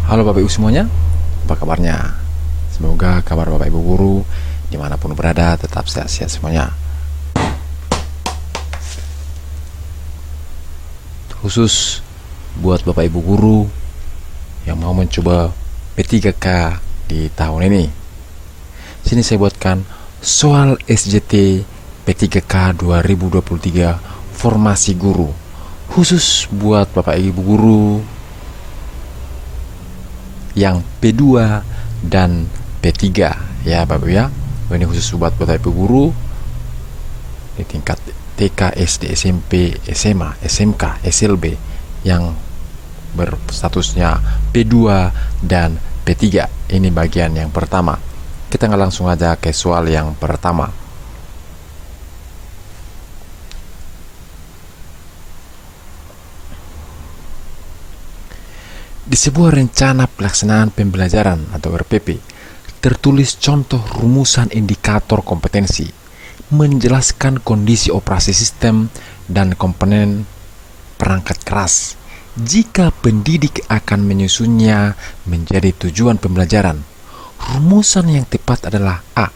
Halo Bapak Ibu semuanya, apa kabarnya? Semoga kabar Bapak Ibu guru dimanapun berada tetap sehat-sehat semuanya. Khusus buat Bapak Ibu guru yang mau mencoba P3K di tahun ini, sini saya buatkan soal SJT P3K 2023 formasi guru, khusus buat Bapak Ibu guru yang P2 dan P3 ya Bapak ya. Ini khusus buat Bapak Ibu guru di tingkat TK, SD, SMP, SMA, SMK, SLB yang berstatusnya P2 dan P3. Ini bagian yang pertama. Kita langsung aja ke soal yang pertama. Di sebuah rencana pelaksanaan pembelajaran atau RPP, tertulis contoh rumusan indikator kompetensi, menjelaskan kondisi operasi sistem dan komponen perangkat keras. Jika pendidik akan menyusunnya menjadi tujuan pembelajaran, rumusan yang tepat adalah A.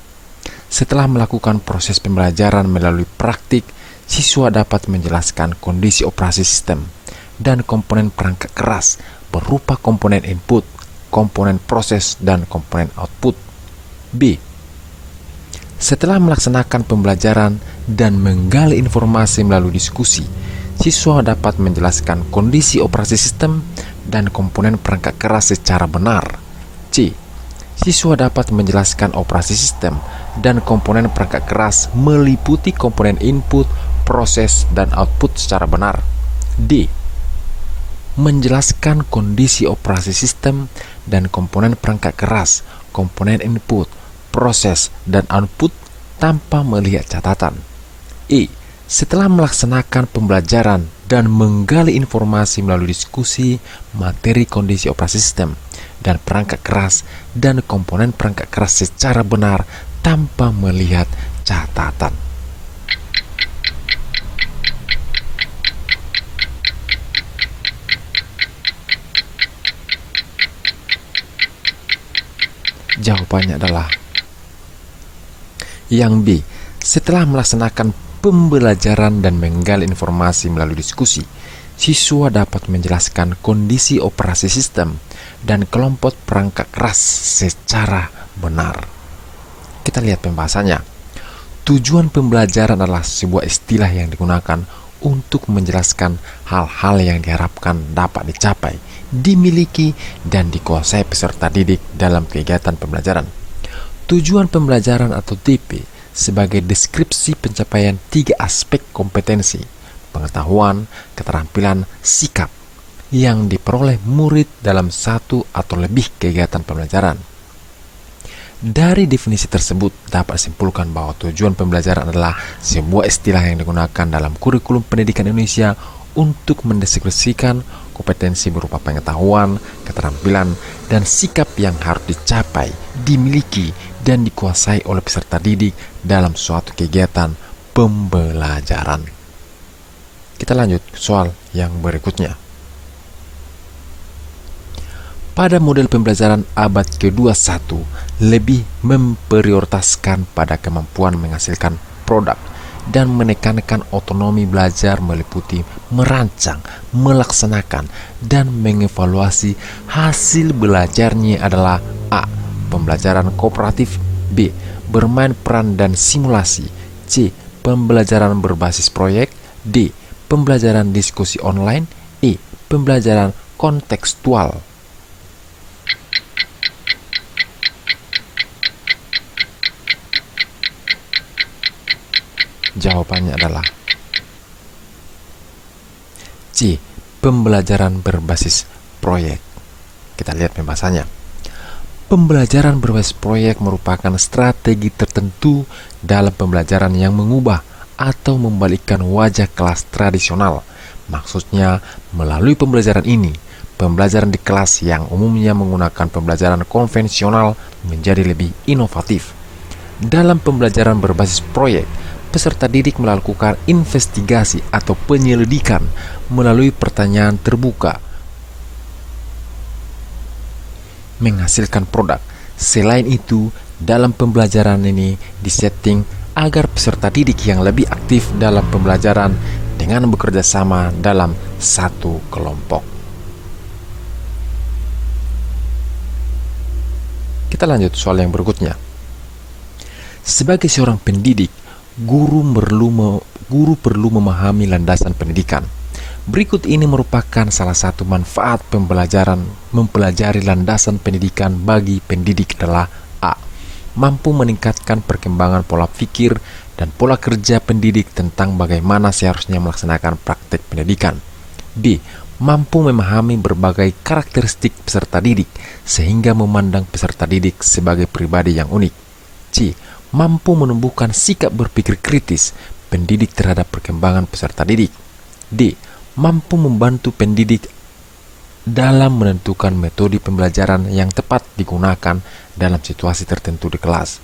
Setelah melakukan proses pembelajaran melalui praktik, siswa dapat menjelaskan kondisi operasi sistem dan komponen perangkat keras berupa komponen input, komponen proses, dan komponen output. B. Setelah melaksanakan pembelajaran dan menggali informasi melalui diskusi, siswa dapat menjelaskan kondisi operasi sistem dan komponen perangkat keras secara benar. C. Siswa dapat menjelaskan operasi sistem dan komponen perangkat keras meliputi komponen input, proses, dan output secara benar. D. Menjelaskan kondisi operasi sistem dan komponen perangkat keras, komponen input, proses, dan output tanpa melihat catatan. E. Setelah melaksanakan pembelajaran dan menggali informasi melalui diskusi materi kondisi operasi sistem dan perangkat keras dan komponen perangkat keras secara benar tanpa melihat catatan. Jawabannya adalah yang B. Setelah melaksanakan pembelajaran dan menggali informasi melalui diskusi, siswa dapat menjelaskan kondisi operasi sistem dan kelompok perangkat keras secara benar. Kita lihat pembahasannya. Tujuan pembelajaran adalah sebuah istilah yang digunakan untuk menjelaskan hal-hal yang diharapkan dapat dicapai, dimiliki, dan dikuasai peserta didik dalam kegiatan pembelajaran. Tujuan pembelajaran atau TP sebagai deskripsi pencapaian 3 aspek kompetensi, pengetahuan, keterampilan, sikap yang diperoleh murid dalam satu atau lebih kegiatan pembelajaran. Dari definisi tersebut dapat disimpulkan bahwa tujuan pembelajaran adalah sebuah istilah yang digunakan dalam kurikulum pendidikan Indonesia untuk mendeskripsikan kompetensi berupa pengetahuan, keterampilan, dan sikap yang harus dicapai, dimiliki, dan dikuasai oleh peserta didik dalam suatu kegiatan pembelajaran. Kita lanjut ke soal yang berikutnya. Pada model pembelajaran abad ke-21 lebih memprioritaskan pada kemampuan menghasilkan produk dan menekankan otonomi belajar meliputi merancang, melaksanakan, dan mengevaluasi hasil belajarnya adalah A. Pembelajaran kooperatif, B. Bermain peran dan simulasi, C. Pembelajaran berbasis proyek, D. Pembelajaran diskusi online, E. Pembelajaran kontekstual. Jawabannya adalah C. Pembelajaran berbasis proyek. Kita lihat pembahasannya. Pembelajaran berbasis proyek merupakan strategi tertentu dalam pembelajaran yang mengubah atau membalikkan wajah kelas tradisional. Maksudnya, melalui pembelajaran ini, pembelajaran di kelas yang umumnya menggunakan pembelajaran konvensional menjadi lebih inovatif. Dalam pembelajaran berbasis proyek, peserta didik melakukan investigasi atau penyelidikan melalui pertanyaan terbuka, menghasilkan produk. Selain itu, dalam pembelajaran ini disetting agar peserta didik yang lebih aktif dalam pembelajaran dengan bekerja sama dalam satu kelompok. Kita lanjut soal yang berikutnya. Sebagai seorang pendidik, guru perlu memahami landasan pendidikan. Berikut ini merupakan salah satu manfaat mempelajari landasan pendidikan bagi pendidik adalah: A. Mampu meningkatkan perkembangan pola pikir dan pola kerja pendidik tentang bagaimana seharusnya melaksanakan praktek pendidikan. B. Mampu memahami berbagai karakteristik peserta didik sehingga memandang peserta didik sebagai pribadi yang unik. C. Mampu menumbuhkan sikap berpikir kritis pendidik terhadap perkembangan peserta didik. D. Mampu membantu pendidik dalam menentukan metode pembelajaran yang tepat digunakan dalam situasi tertentu di kelas.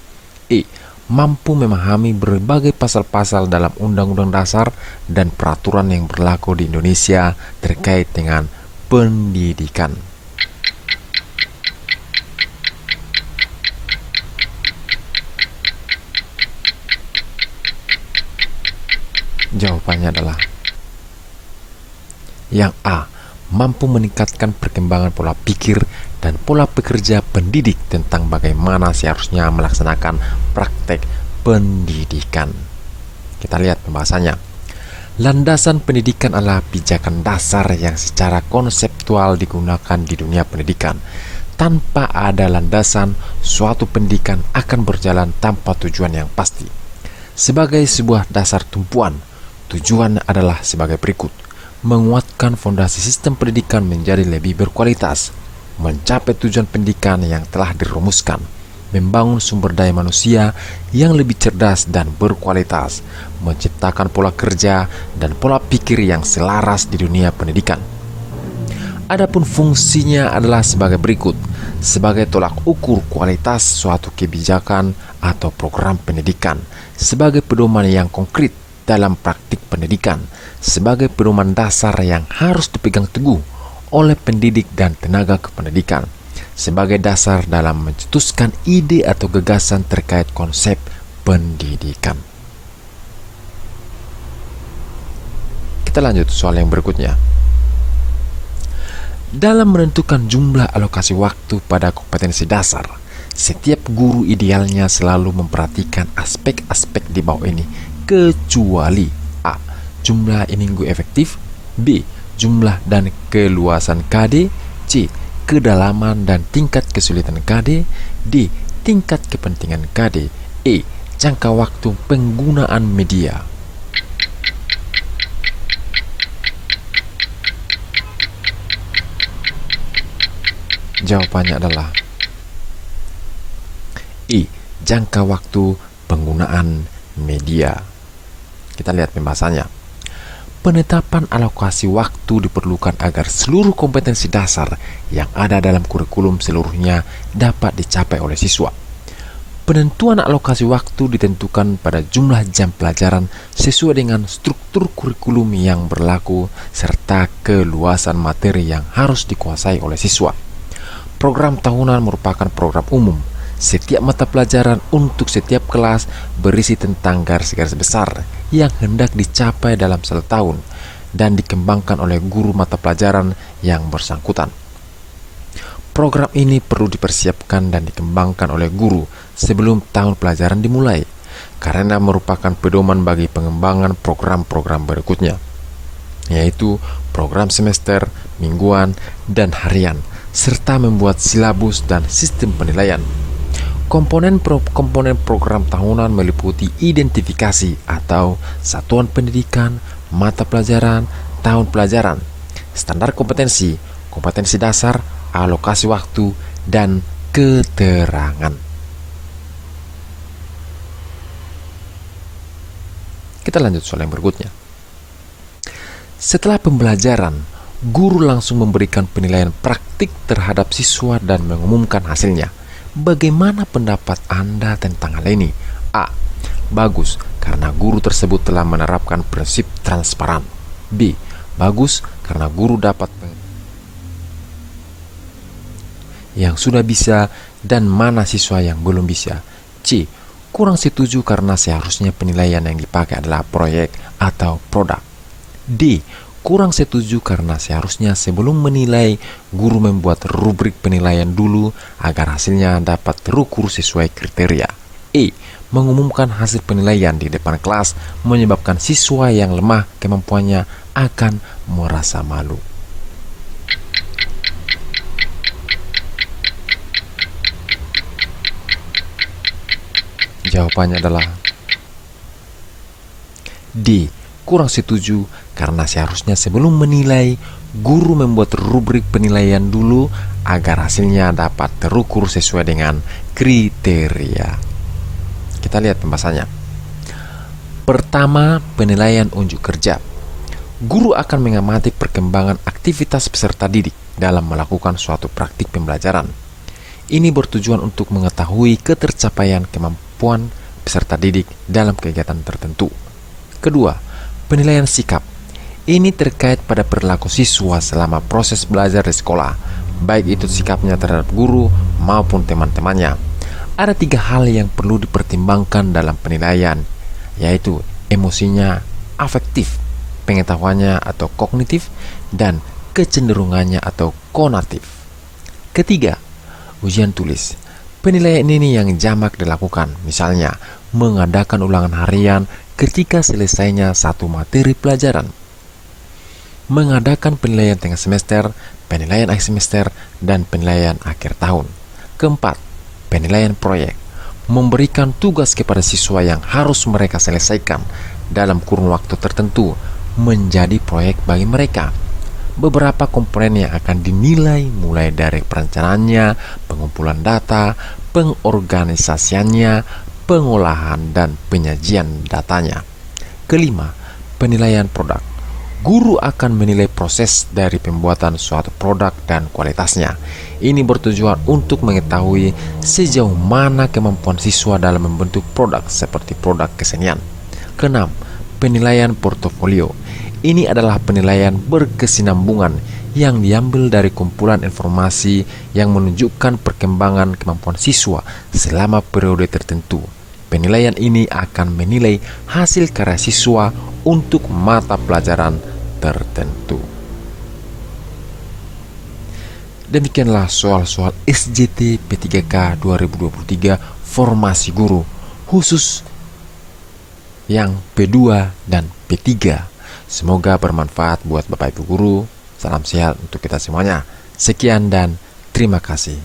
E. Mampu memahami berbagai pasal-pasal dalam Undang-Undang Dasar dan peraturan yang berlaku di Indonesia terkait dengan pendidikan. Jawabannya adalah yang A. Mampu meningkatkan perkembangan pola pikir dan pola pekerja pendidik tentang bagaimana seharusnya melaksanakan praktek pendidikan. Kita lihat pembahasannya. Landasan pendidikan adalah pijakan dasar yang secara konseptual digunakan di dunia pendidikan. Tanpa ada landasan, suatu pendidikan akan berjalan tanpa tujuan yang pasti. Sebagai sebuah dasar tumpuan, tujuan adalah sebagai berikut: menguatkan fondasi sistem pendidikan menjadi lebih berkualitas, mencapai tujuan pendidikan yang telah dirumuskan, membangun sumber daya manusia yang lebih cerdas dan berkualitas, menciptakan pola kerja dan pola pikir yang selaras di dunia pendidikan. Adapun fungsinya adalah sebagai berikut: sebagai tolak ukur kualitas suatu kebijakan atau program pendidikan, sebagai pedoman yang konkret dalam praktik pendidikan, sebagai pedoman dasar yang harus dipegang teguh oleh pendidik dan tenaga kependidikan, sebagai dasar dalam mencetuskan ide atau gagasan terkait konsep pendidikan. Kita lanjut soal yang berikutnya. Dalam menentukan jumlah alokasi waktu pada kompetensi dasar, setiap guru idealnya selalu memperhatikan aspek-aspek di bawah ini, kecuali: A. Jumlah minggu efektif. B. Jumlah dan keluasan KD. C. Kedalaman dan tingkat kesulitan KD. D. Tingkat kepentingan KD. E. Jangka waktu penggunaan media. Jawabannya adalah E. Jangka waktu penggunaan media. Kita lihat pembahasannya. Penetapan alokasi waktu diperlukan agar seluruh kompetensi dasar yang ada dalam kurikulum seluruhnya dapat dicapai oleh siswa. Penentuan alokasi waktu ditentukan pada jumlah jam pelajaran sesuai dengan struktur kurikulum yang berlaku serta keluasan materi yang harus dikuasai oleh siswa. Program tahunan merupakan program umum. Setiap mata pelajaran untuk setiap kelas berisi tentang garis-garis besar yang hendak dicapai dalam 1 tahun dan dikembangkan oleh guru mata pelajaran yang bersangkutan. Program ini perlu dipersiapkan dan dikembangkan oleh guru sebelum tahun pelajaran dimulai, karena merupakan pedoman bagi pengembangan program-program berikutnya, yaitu program semester, mingguan, dan harian, serta membuat silabus dan sistem penilaian. Komponen program tahunan meliputi identifikasi atau satuan pendidikan, mata pelajaran, tahun pelajaran, standar kompetensi, kompetensi dasar, alokasi waktu, dan keterangan. Kita lanjut soal yang berikutnya. Setelah pembelajaran, guru langsung memberikan penilaian praktik terhadap siswa dan mengumumkan hasilnya. Bagaimana pendapat Anda tentang hal ini? A. Bagus, karena guru tersebut telah menerapkan prinsip transparan. B. Bagus, karena guru dapat yang sudah bisa dan mana siswa yang belum bisa. C. Kurang setuju karena seharusnya penilaian yang dipakai adalah proyek atau produk. D. Kurang setuju karena seharusnya sebelum menilai, guru membuat rubrik penilaian dulu agar hasilnya dapat terukur sesuai kriteria. E. Mengumumkan hasil penilaian di depan kelas menyebabkan siswa yang lemah kemampuannya akan merasa malu. Jawabannya adalah D. Kurang setuju karena seharusnya sebelum menilai, guru membuat rubrik penilaian dulu agar hasilnya dapat terukur sesuai dengan kriteria. Kita lihat pembahasannya. Pertama, penilaian unjuk kerja. Guru akan mengamati perkembangan aktivitas peserta didik dalam melakukan suatu praktik pembelajaran. Ini bertujuan untuk mengetahui ketercapaian kemampuan peserta didik dalam kegiatan tertentu. Kedua, penilaian sikap. Ini terkait pada perilaku siswa selama proses belajar di sekolah, baik itu sikapnya terhadap guru maupun teman-temannya. Ada 3 hal yang perlu dipertimbangkan dalam penilaian, yaitu emosinya, afektif, pengetahuannya atau kognitif, dan kecenderungannya atau konatif. Ketiga, ujian tulis. Penilaian ini yang jamak dilakukan, misalnya mengadakan ulangan harian ketika selesainya satu materi pelajaran, mengadakan penilaian tengah semester, penilaian akhir semester, dan penilaian akhir tahun. Keempat, penilaian proyek. Memberikan tugas kepada siswa yang harus mereka selesaikan dalam kurun waktu tertentu menjadi proyek bagi mereka. Beberapa komponen yang akan dinilai mulai dari perencanaannya, pengumpulan data, pengorganisasiannya, pengolahan, dan penyajian datanya. Kelima, penilaian produk. Guru akan menilai proses dari pembuatan suatu produk dan kualitasnya. Ini bertujuan untuk mengetahui sejauh mana kemampuan siswa dalam membentuk produk seperti produk kesenian. Keenam, penilaian portofolio. Ini adalah penilaian berkesinambungan yang diambil dari kumpulan informasi yang menunjukkan perkembangan kemampuan siswa selama periode tertentu. Penilaian ini akan menilai hasil karya siswa untuk mata pelajaran tertentu. Demikianlah soal-soal SJT P3K 2023 formasi guru khusus yang P2 dan P3. Semoga bermanfaat buat Bapak Ibu guru. Salam sehat untuk kita semuanya. Sekian dan terima kasih.